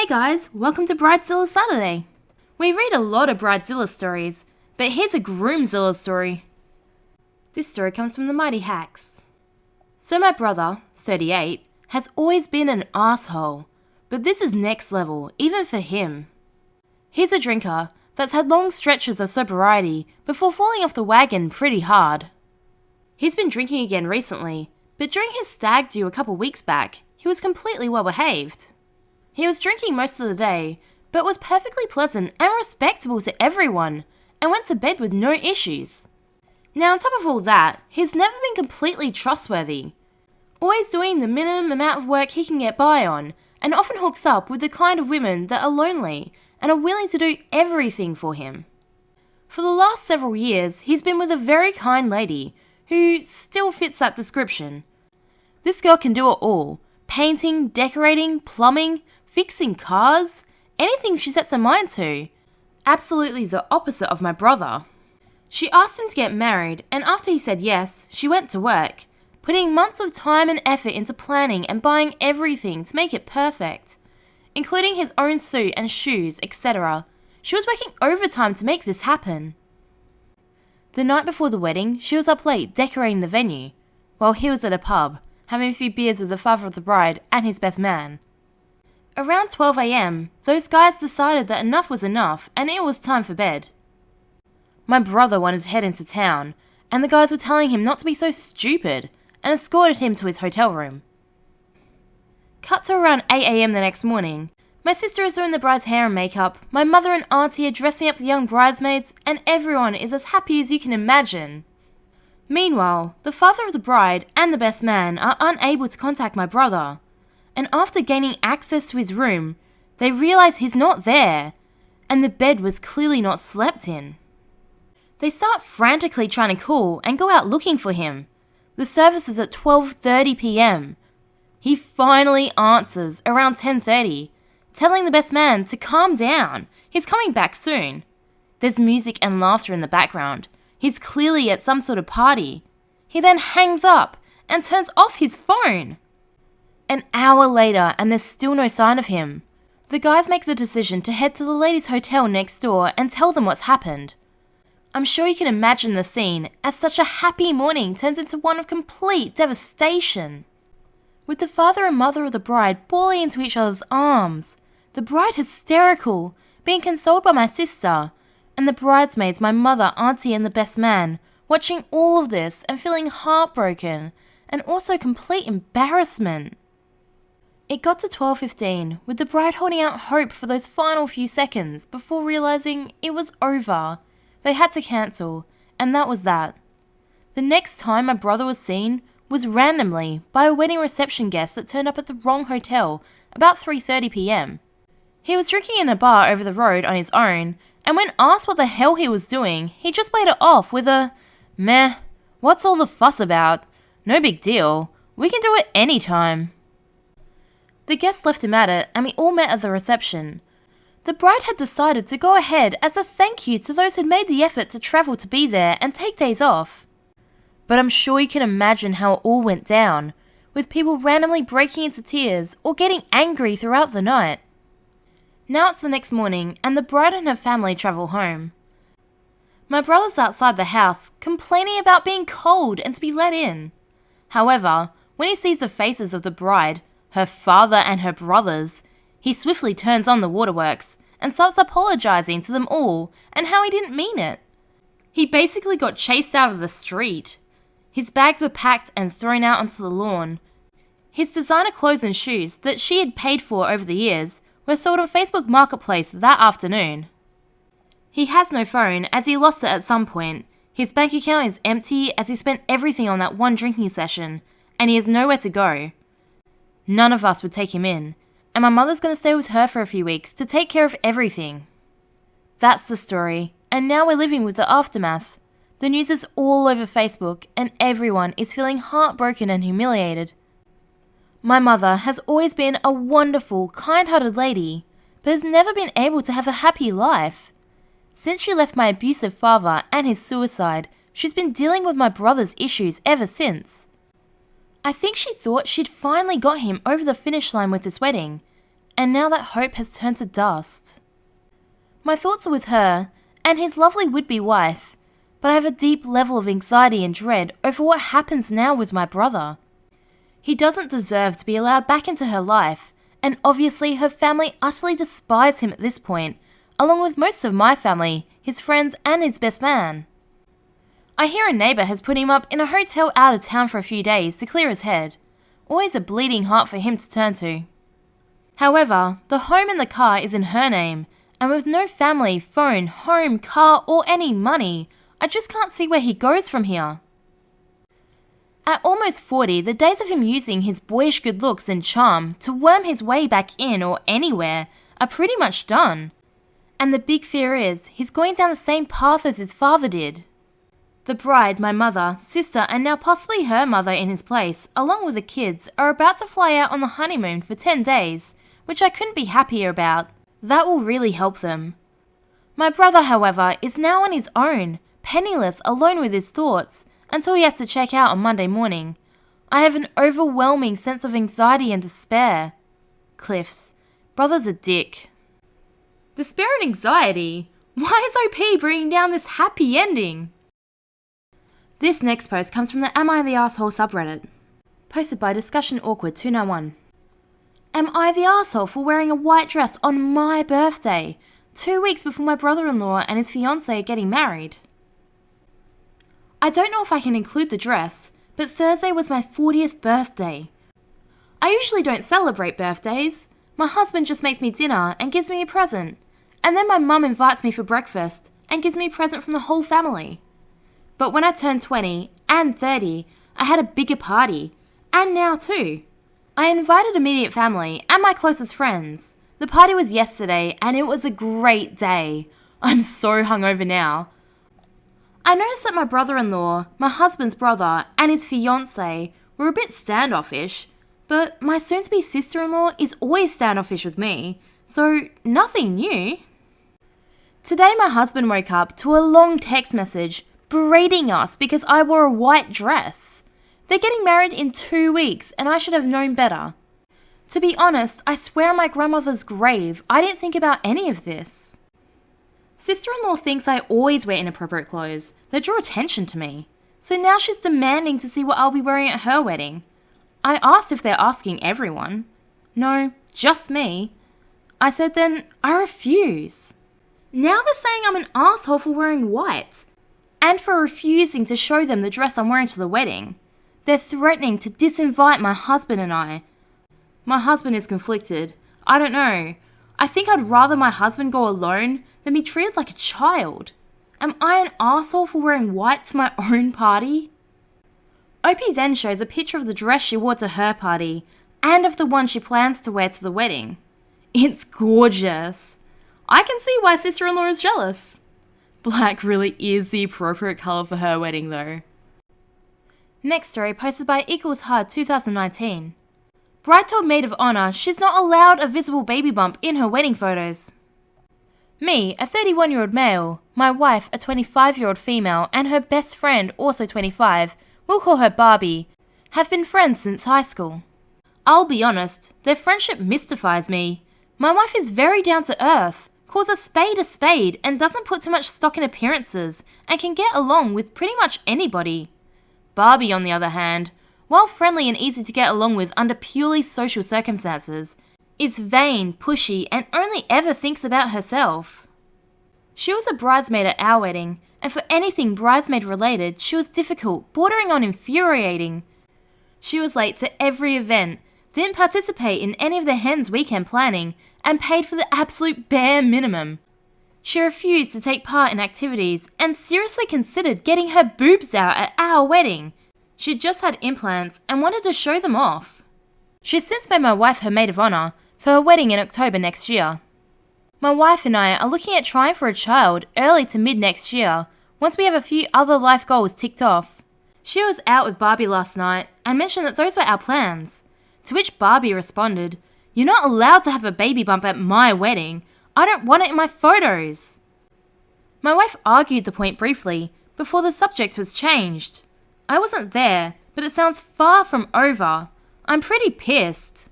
Hey guys, welcome to Bridezilla Saturday. We read a lot of Bridezilla stories, but here's a Groomzilla story. This story comes from the Mighty Hacks. So my brother, 38, has always been an asshole, but this is next level, even for him. He's a drinker that's had long stretches of sobriety before falling off the wagon pretty hard. He's been drinking again recently, but during his stag do a couple weeks back, he was completely well behaved. He was drinking most of the day, but was perfectly pleasant and respectable to everyone, and went to bed with no issues. Now on top of all that, he's never been completely trustworthy. Always doing the minimum amount of work he can get by on, and often hooks up with the kind of women that are lonely and are willing to do everything for him. For the last several years, he's been with a very kind lady, who still fits that description. This girl can do it all: painting, decorating, plumbing, fixing cars, anything she sets her mind to. Absolutely the opposite of my brother. She asked him to get married, and after he said yes, she went to work, putting months of time and effort into planning and buying everything to make it perfect, including his own suit and shoes, etc. She was working overtime to make this happen. The night before the wedding, she was up late decorating the venue, while he was at a pub, having a few beers with the father of the bride and his best man. Around 12 AM, those guys decided that enough was enough and it was time for bed. My brother wanted to head into town, and the guys were telling him not to be so stupid and escorted him to his hotel room. Cut to around 8 AM the next morning. My sister is doing the bride's hair and makeup, my mother and auntie are dressing up the young bridesmaids, and everyone is as happy as you can imagine. Meanwhile, the father of the bride and the best man are unable to contact my brother, and after gaining access to his room, they realize he's not there, and the bed was clearly not slept in. They start frantically trying to call and go out looking for him. The service is at 12:30 PM. He finally answers around 10:30, telling the best man to calm down, he's coming back soon. There's music and laughter in the background. He's clearly at some sort of party. He then hangs up and turns off his phone. An hour later, and there's still no sign of him. The guys make the decision to head to the ladies' hotel next door and tell them what's happened. I'm sure you can imagine the scene, as such a happy morning turns into one of complete devastation. With the father and mother of the bride bawling into each other's arms, the bride hysterical, being consoled by my sister, and the bridesmaids, my mother, auntie and the best man, watching all of this and feeling heartbroken, and also complete embarrassment. It got to 12:15, with the bride holding out hope for those final few seconds before realizing it was over. They had to cancel, and that was that. The next time my brother was seen was randomly by a wedding reception guest that turned up at the wrong hotel about 3:30 PM. He was drinking in a bar over the road on his own, and when asked what the hell he was doing, he just played it off with a, "Meh, what's all the fuss about? No big deal, we can do it anytime." The guest left him at it, and we all met at the reception. The bride had decided to go ahead as a thank you to those who'd made the effort to travel to be there and take days off. But I'm sure you can imagine how it all went down, with people randomly breaking into tears or getting angry throughout the night. Now it's the next morning, and the bride and her family travel home. My brother's outside the house, complaining about being cold and to be let in. However, when he sees the faces of the bride, her father and her brothers, he swiftly turns on the waterworks and starts apologizing to them all and how he didn't mean it. He basically got chased out of the street. His bags were packed and thrown out onto the lawn. His designer clothes and shoes that she had paid for over the years were sold on Facebook Marketplace that afternoon. He has no phone as he lost it at some point. His bank account is empty as he spent everything on that one drinking session, and he has nowhere to go. None of us would take him in, and my mother's going to stay with her for a few weeks to take care of everything. That's the story, and now we're living with the aftermath. The news is all over Facebook, and everyone is feeling heartbroken and humiliated. My mother has always been a wonderful, kind-hearted lady, but has never been able to have a happy life. Since she left my abusive father and his suicide, she's been dealing with my brother's issues ever since. I think she thought she'd finally got him over the finish line with this wedding, and now that hope has turned to dust. My thoughts are with her and his lovely would-be wife, but I have a deep level of anxiety and dread over what happens now with my brother. He doesn't deserve to be allowed back into her life, and obviously her family utterly despise him at this point, along with most of my family, his friends and his best man. I hear a neighbour has put him up in a hotel out of town for a few days to clear his head. Always a bleeding heart for him to turn to. However, the home and the car is in her name, and with no family, phone, home, car or any money, I just can't see where he goes from here. At almost 40, the days of him using his boyish good looks and charm to worm his way back in or anywhere are pretty much done. And the big fear is he's going down the same path as his father did. The bride, my mother, sister and now possibly her mother in his place, along with the kids, are about to fly out on the honeymoon for 10 days, which I couldn't be happier about. That will really help them. My brother, however, is now on his own, penniless, alone with his thoughts, until he has to check out on Monday morning. I have an overwhelming sense of anxiety and despair. Cliffs, brother's a dick. Despair and anxiety? Why is OP bringing down this happy ending? This next post comes from the Am I the Asshole subreddit, posted by Discussion Awkward 291. Am I the asshole for wearing a white dress on my birthday, 2 weeks before my brother-in-law and his fiancée are getting married? I don't know if I can include the dress, but Thursday was my 40th birthday. I usually don't celebrate birthdays. My husband just makes me dinner and gives me a present, and then my mum invites me for breakfast and gives me a present from the whole family. But when I turned 20 and 30, I had a bigger party, and now too. I invited immediate family and my closest friends. The party was yesterday and it was a great day. I'm so hungover now. I noticed that my brother-in-law, my husband's brother, and his fiancée were a bit standoffish, but my soon-to-be sister-in-law is always standoffish with me, so nothing new. Today my husband woke up to a long text message berating us because I wore a white dress. They're getting married in 2 weeks and I should have known better. To be honest, I swear on my grandmother's grave, I didn't think about any of this. Sister-in-law thinks I always wear inappropriate clothes that draw attention to me, so now she's demanding to see what I'll be wearing at her wedding. I asked if they're asking everyone. No, just me. I said then, I refuse. Now they're saying I'm an asshole for wearing white, and for refusing to show them the dress I'm wearing to the wedding. They're threatening to disinvite my husband and I. My husband is conflicted. I don't know. I think I'd rather my husband go alone than be treated like a child. Am I an arsehole for wearing white to my own party? Opie then shows a picture of the dress she wore to her party and of the one she plans to wear to the wedding. It's gorgeous. I can see why sister-in-law is jealous. Black really is the appropriate colour for her wedding though. Next story posted by =hard 2019. Bride told maid of honour she's not allowed a visible baby bump in her wedding photos. Me, a 31-year-old male, my wife, a 25-year-old female, and her best friend, also 25, we'll call her Barbie, have been friends since high school. I'll be honest, their friendship mystifies me. My wife is very down to earth, calls a spade, and doesn't put too much stock in appearances, and can get along with pretty much anybody. Barbie, on the other hand, while friendly and easy to get along with under purely social circumstances, is vain, pushy, and only ever thinks about herself. She was a bridesmaid at our wedding, and for anything bridesmaid related, she was difficult, bordering on infuriating. She was late to every event, didn't participate in any of the hen's weekend planning, and paid for the absolute bare minimum. She refused to take part in activities, and seriously considered getting her boobs out at our wedding. She'd just had implants and wanted to show them off. She's since made my wife her maid of honour for her wedding in October next year. My wife and I are looking at trying for a child early to mid next year, once we have a few other life goals ticked off. She was out with Barbie last night and mentioned that those were our plans, to which Barbie responded, "You're not allowed to have a baby bump at my wedding. I don't want it in my photos." My wife argued the point briefly before the subject was changed. I wasn't there, but it sounds far from over. I'm pretty pissed.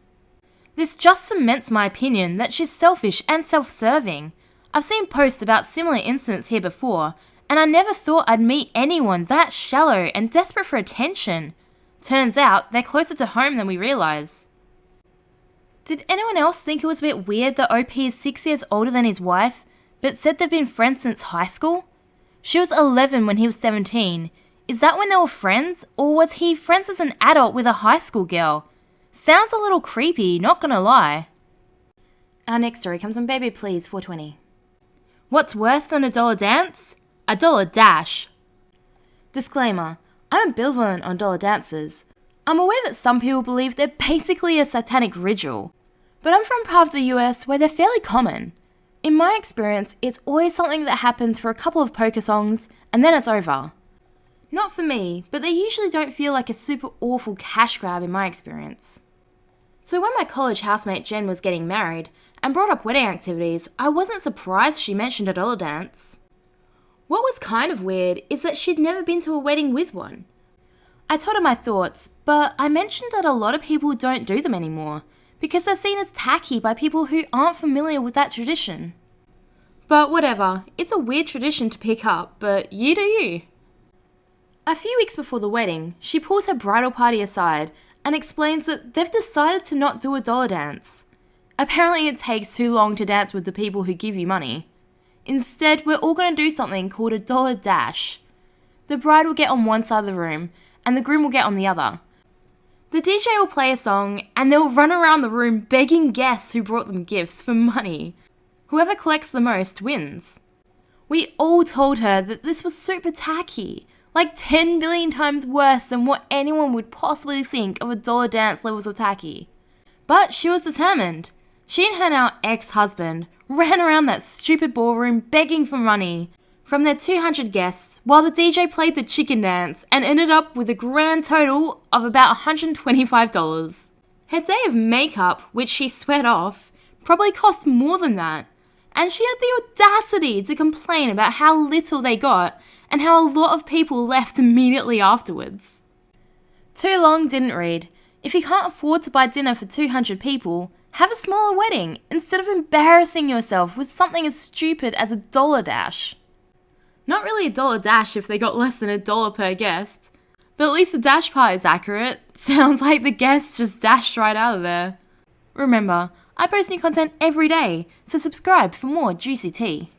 This just cements my opinion that she's selfish and self-serving. I've seen posts about similar incidents here before, and I never thought I'd meet anyone that shallow and desperate for attention. Turns out they're closer to home than we realise. Did anyone else think it was a bit weird that OP is 6 years older than his wife, but said they've been friends since high school? She was 11 when he was 17. Is that when they were friends, or was he friends as an adult with a high school girl? Sounds a little creepy, not gonna lie. Our next story comes from Baby Please 420. What's worse than a dollar dance? A dollar dash. Disclaimer, I'm ambivalent on dollar dances. I'm aware that some people believe they're basically a satanic ritual, but I'm from part of the US where they're fairly common. In my experience, it's always something that happens for a couple of polka songs and then it's over. Not for me, but they usually don't feel like a super awful cash grab in my experience. So when my college housemate Jen was getting married and brought up wedding activities, I wasn't surprised she mentioned a dollar dance. What was kind of weird is that she'd never been to a wedding with one. I told her my thoughts, but I mentioned that a lot of people don't do them anymore because they're seen as tacky by people who aren't familiar with that tradition. But whatever, it's a weird tradition to pick up, but you do you. A few weeks before the wedding, she pulls her bridal party aside and explains that they've decided to not do a dollar dance. Apparently it takes too long to dance with the people who give you money. Instead, we're all going to do something called a dollar dash. The bride will get on one side of the room and the groom will get on the other. The DJ will play a song and they'll run around the room begging guests who brought them gifts for money. Whoever collects the most wins. We all told her that this was super tacky, like 10 billion times worse than what anyone would possibly think of a dollar dance levels of tacky. But she was determined. She and her now ex-husband ran around that stupid ballroom begging for money from their 200 guests while the DJ played the chicken dance and ended up with a grand total of about $125. Her day of makeup, which she sweat off, probably cost more than that. And she had the audacity to complain about how little they got and how a lot of people left immediately afterwards. Too long didn't read. If you can't afford to buy dinner for 200 people, have a smaller wedding instead of embarrassing yourself with something as stupid as a dollar dash. Not really a dollar dash if they got less than $1 per guest, but at least the dash part is accurate. Sounds like the guests just dashed right out of there. Remember, I post new content every day, so subscribe for more juicy tea.